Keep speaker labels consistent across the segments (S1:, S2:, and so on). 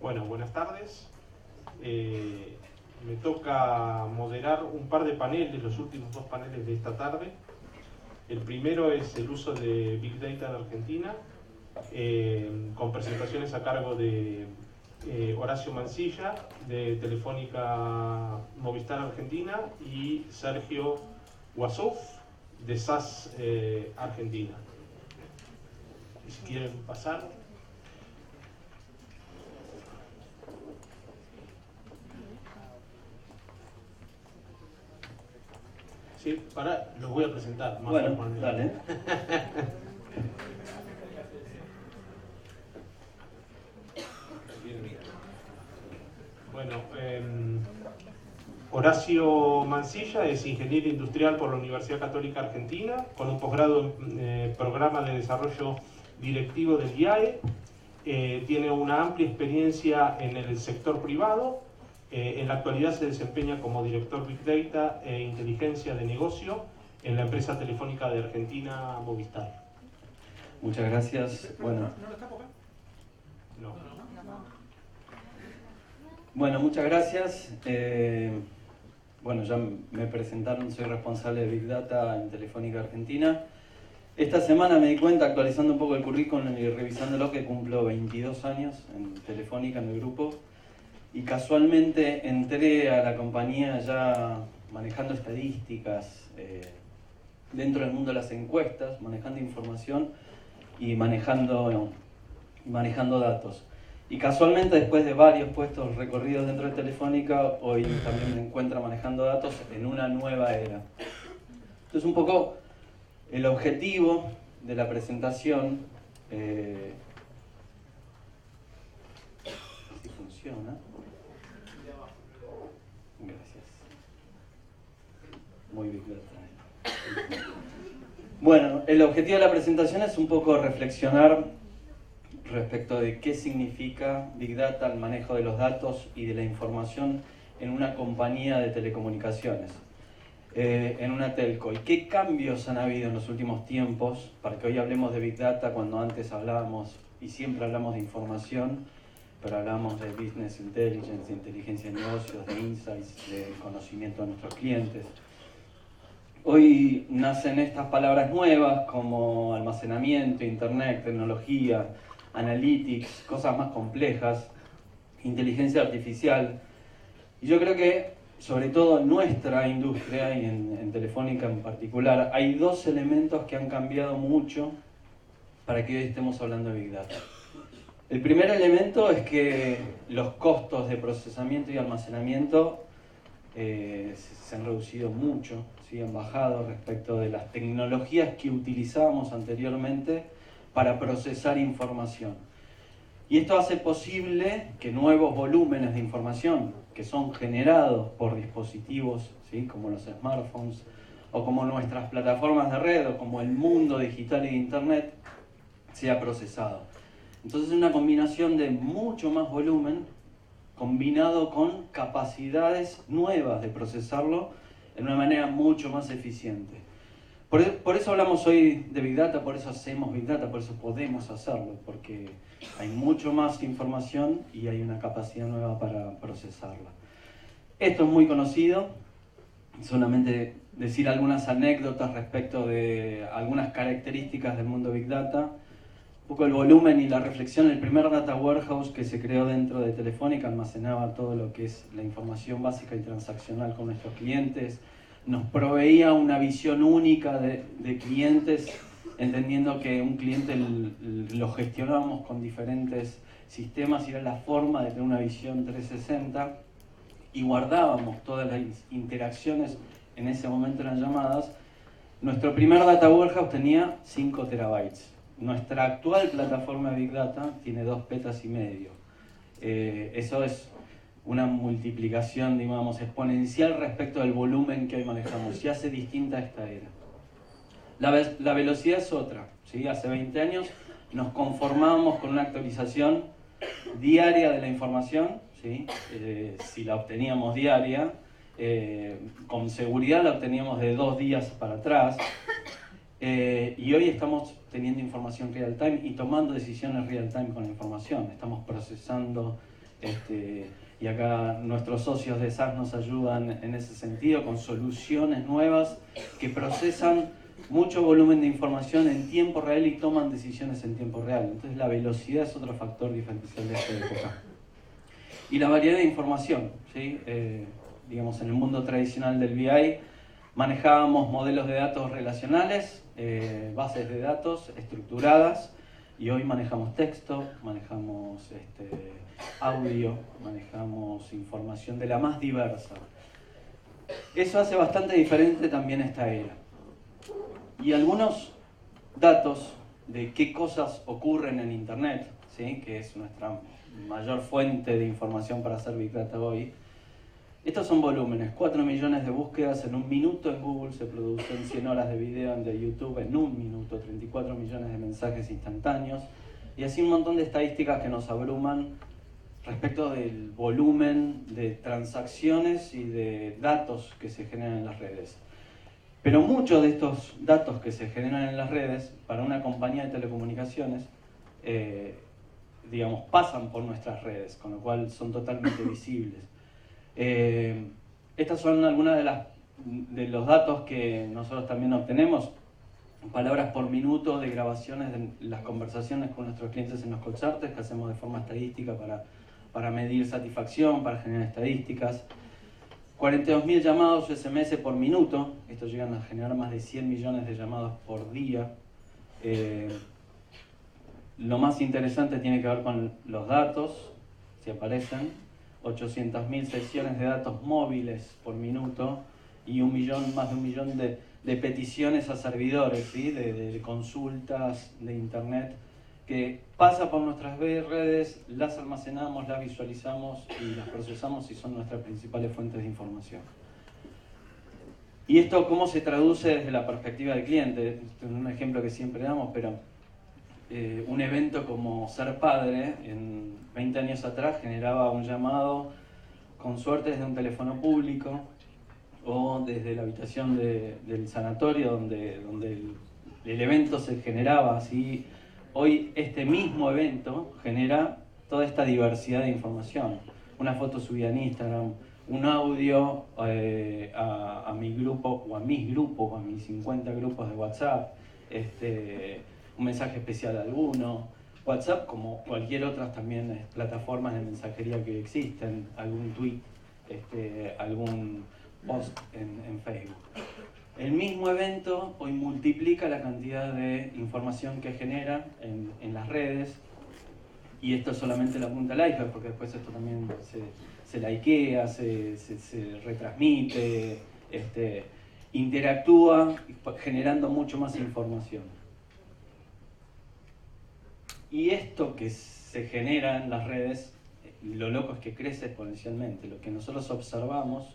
S1: Bueno, buenas tardes. Me toca moderar un par de paneles, los últimos dos paneles de esta tarde. El primero es el uso de Big Data en Argentina, con presentaciones a cargo de Horacio Mancilla, de Telefónica Movistar Argentina, y Sergio Wassouf, de SAS Argentina. Si quieren pasar. Sí, los voy a presentar más
S2: formalmente. Dale.
S1: Bueno, Horacio Mancilla es ingeniero industrial por la Universidad Católica Argentina, con un posgrado en programa de desarrollo directivo del IAE. Tiene una amplia experiencia en el sector privado. En la actualidad se desempeña como director Big Data e Inteligencia de Negocio en la empresa telefónica de Argentina Movistar.
S2: Muchas gracias. Bueno, Bueno, muchas gracias. Bueno, ya me presentaron, soy responsable de Big Data en Telefónica Argentina. Esta semana me di cuenta, actualizando un poco el currículum y revisándolo, que cumplo 22 años en Telefónica, en el grupo. Y casualmente entré a la compañía ya manejando estadísticas, dentro del mundo de las encuestas, manejando información y manejando datos. Y casualmente, después de varios puestos recorridos dentro de Telefónica, hoy también me encuentro manejando datos en una nueva era. Entonces, un poco el objetivo de la presentación, si funciona. Gracias. Muy bien. Bueno, el objetivo de la presentación es un poco reflexionar respecto de qué significa Big Data, el manejo de los datos y de la información en una compañía de telecomunicaciones, en una telco, y qué cambios han habido en los últimos tiempos para que hoy hablemos de Big Data cuando antes hablábamos, y siempre hablamos de información, pero hablamos de Business Intelligence, de inteligencia de negocios, de insights, de conocimiento de nuestros clientes. Hoy nacen estas palabras nuevas como almacenamiento, internet, tecnología, analytics, cosas más complejas, inteligencia artificial. Y yo creo que, sobre todo en nuestra industria y en Telefónica en particular, hay dos elementos que han cambiado mucho para que hoy estemos hablando de Big Data. El primer elemento es que los costos de procesamiento y almacenamiento se han reducido mucho, ¿sí? Han bajado respecto de las tecnologías que utilizábamos anteriormente para procesar información. Y esto hace posible que nuevos volúmenes de información que son generados por dispositivos, ¿sí? Como los smartphones o como nuestras plataformas de red o como el mundo digital y de internet, sea procesado. Entonces, es una combinación de mucho más volumen combinado con capacidades nuevas de procesarlo de una manera mucho más eficiente. Por eso hablamos hoy de Big Data, por eso hacemos Big Data, por eso podemos hacerlo, porque hay mucho más información y hay una capacidad nueva para procesarla. Esto es muy conocido, solamente decir algunas anécdotas respecto de algunas características del mundo Big Data. Un poco el volumen y la reflexión. El primer Data Warehouse que se creó dentro de Telefónica almacenaba todo lo que es la información básica y transaccional con nuestros clientes. Nos proveía una visión única de clientes, entendiendo que un cliente lo gestionábamos con diferentes sistemas y era la forma de tener una visión 360, y guardábamos todas las interacciones, en ese momento eran llamadas. Nuestro primer Data Warehouse tenía 5 terabytes. Nuestra actual plataforma de Big Data tiene 2,5 petas. Eso es una multiplicación, digamos, exponencial respecto al volumen que hoy manejamos. Se hace distinta a esta era. La velocidad es otra, ¿sí? Hace 20 años nos conformábamos con una actualización diaria de la información, ¿sí? Si la obteníamos diaria, con seguridad la obteníamos de 2 días para atrás. Y hoy estamos teniendo información real time y tomando decisiones real time con la información. Estamos procesando Y acá nuestros socios de SAS nos ayudan en ese sentido con soluciones nuevas que procesan mucho volumen de información en tiempo real y toman decisiones en tiempo real. Entonces la velocidad es otro factor diferencial de esta época. Y la variedad de información, ¿sí? Digamos, en el mundo tradicional del BI manejábamos modelos de datos relacionales, bases de datos estructuradas, y hoy manejamos texto, manejamos audio, manejamos información de la más diversa. Eso hace bastante diferente también esta era. Y algunos datos de qué cosas ocurren en Internet, ¿sí? Que es nuestra mayor fuente de información para hacer Big Data hoy. Estos son volúmenes, 4 millones de búsquedas en un minuto en Google, se producen 100 horas de video en YouTube en un minuto, 34 millones de mensajes instantáneos, y así un montón de estadísticas que nos abruman respecto del volumen de transacciones y de datos que se generan en las redes. Pero muchos de estos datos que se generan en las redes, para una compañía de telecomunicaciones, digamos, pasan por nuestras redes, con lo cual son totalmente visibles. Estas son algunas de los datos que nosotros también obtenemos. Palabras por minuto de grabaciones de las conversaciones con nuestros clientes en los call centers, que hacemos de forma estadística para medir satisfacción, para generar estadísticas. 42.000 llamados SMS por minuto, estos llegan a generar más de 100 millones de llamados por día. Lo más interesante tiene que ver con los datos, si aparecen. 800.000 sesiones de datos móviles por minuto y más de un millón de peticiones a servidores, ¿sí? de consultas de internet que pasa por nuestras redes, las almacenamos, las visualizamos y las procesamos y son nuestras principales fuentes de información. ¿Y esto cómo se traduce desde la perspectiva del cliente? Este es un ejemplo que siempre damos, pero un evento como ser padre, en 20 años atrás generaba un llamado, con suerte desde un teléfono público o desde la habitación del sanatorio donde el evento se generaba. Así, hoy este mismo evento genera toda esta diversidad de información. Una foto subida en Instagram, un audio a mi grupo o a mis grupos, a mis 50 grupos de WhatsApp, un mensaje especial a alguno. WhatsApp, como cualquier otra también plataformas de mensajería que existen, algún tweet, algún post en Facebook. El mismo evento hoy multiplica la cantidad de información que genera en las redes, y esto es solamente la punta del iceberg, porque después esto también se likea, se retransmite, interactúa generando mucho más información. Y esto que se genera en las redes, lo loco es que crece exponencialmente. Lo que nosotros observamos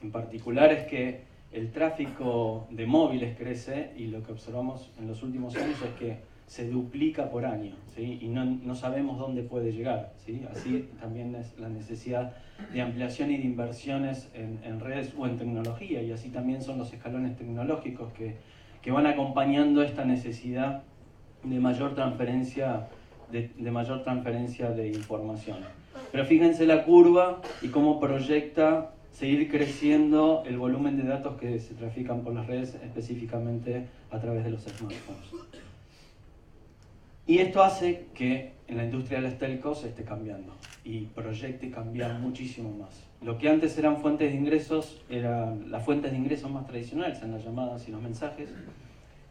S2: en particular es que el tráfico de móviles crece, y lo que observamos en los últimos años es que se duplica por año, ¿sí? Y no sabemos dónde puede llegar, ¿sí? Así también es la necesidad de ampliación y de inversiones en redes o en tecnología, y así también son los escalones tecnológicos que van acompañando esta necesidad de mayor transferencia de información. Pero fíjense la curva y cómo proyecta seguir creciendo el volumen de datos que se trafican por las redes, específicamente a través de los smartphones. Y esto hace que en la industria de las telcos esté cambiando y proyecte cambiar muchísimo más. Lo que antes eran fuentes de ingresos, eran las fuentes de ingresos más tradicionales, en las llamadas y los mensajes.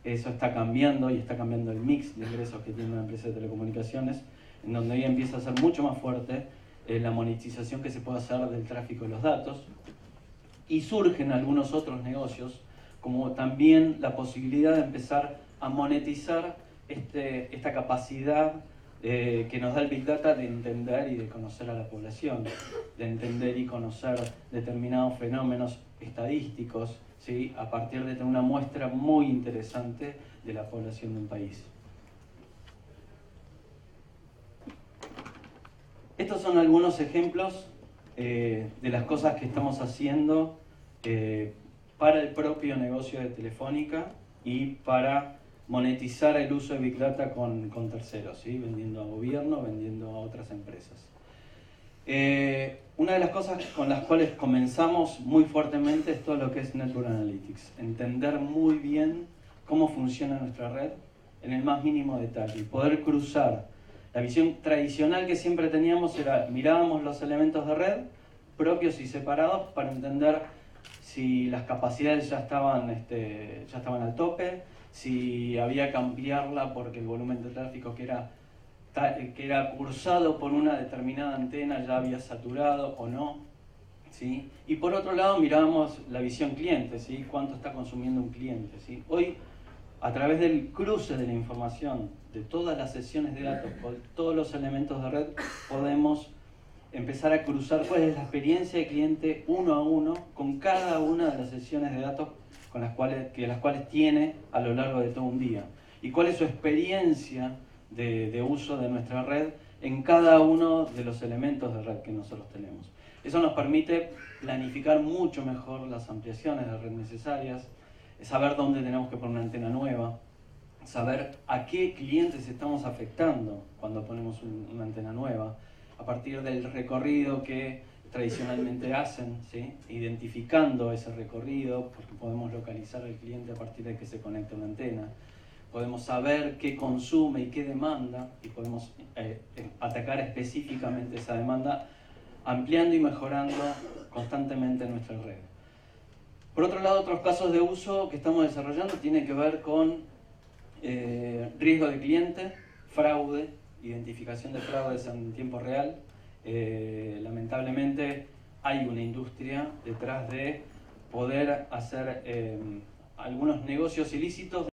S2: Eso está cambiando, y está cambiando el mix de ingresos que tiene una empresa de telecomunicaciones, en donde hoy empieza a ser mucho más fuerte la monetización que se puede hacer del tráfico de los datos, y surgen algunos otros negocios, como también la posibilidad de empezar a monetizar esta capacidad que nos da el Big Data de entender y de conocer a la población, de entender y conocer determinados fenómenos estadísticos, ¿sí? A partir de tener una muestra muy interesante de la población de un país. Estos son algunos ejemplos de las cosas que estamos haciendo para el propio negocio de Telefónica y para monetizar el uso de Big Data con terceros, ¿sí? Vendiendo a gobierno, vendiendo a otras empresas. Una de las cosas con las cuales comenzamos muy fuertemente es todo lo que es Network Analytics. Entender muy bien cómo funciona nuestra red en el más mínimo detalle y poder cruzar. La visión tradicional que siempre teníamos era, mirábamos los elementos de red propios y separados para entender si las capacidades ya estaban al tope, si había que ampliarla porque el volumen de tráfico que era cursado por una determinada antena ya había saturado o no, ¿sí? Y por otro lado mirábamos la visión cliente, ¿sí? Cuánto está consumiendo un cliente, ¿sí? Hoy, a través del cruce de la información de todas las sesiones de datos con todos los elementos de red, podemos empezar a cruzar cuál es la experiencia de cliente uno a uno con cada una de las sesiones de datos con las cuales tiene a lo largo de todo un día y cuál es su experiencia de uso de nuestra red en cada uno de los elementos de red que nosotros tenemos. Eso nos permite planificar mucho mejor las ampliaciones de red necesarias, saber dónde tenemos que poner una antena nueva, saber a qué clientes estamos afectando cuando ponemos una antena nueva, a partir del recorrido que tradicionalmente hacen, ¿sí? Identificando ese recorrido, porque podemos localizar al cliente a partir de que se conecta una antena. Podemos saber qué consume y qué demanda y podemos atacar específicamente esa demanda, ampliando y mejorando constantemente nuestra red. Por otro lado, otros casos de uso que estamos desarrollando tienen que ver con riesgo de cliente, fraude, identificación de fraudes en tiempo real. Lamentablemente hay una industria detrás de poder hacer algunos negocios ilícitos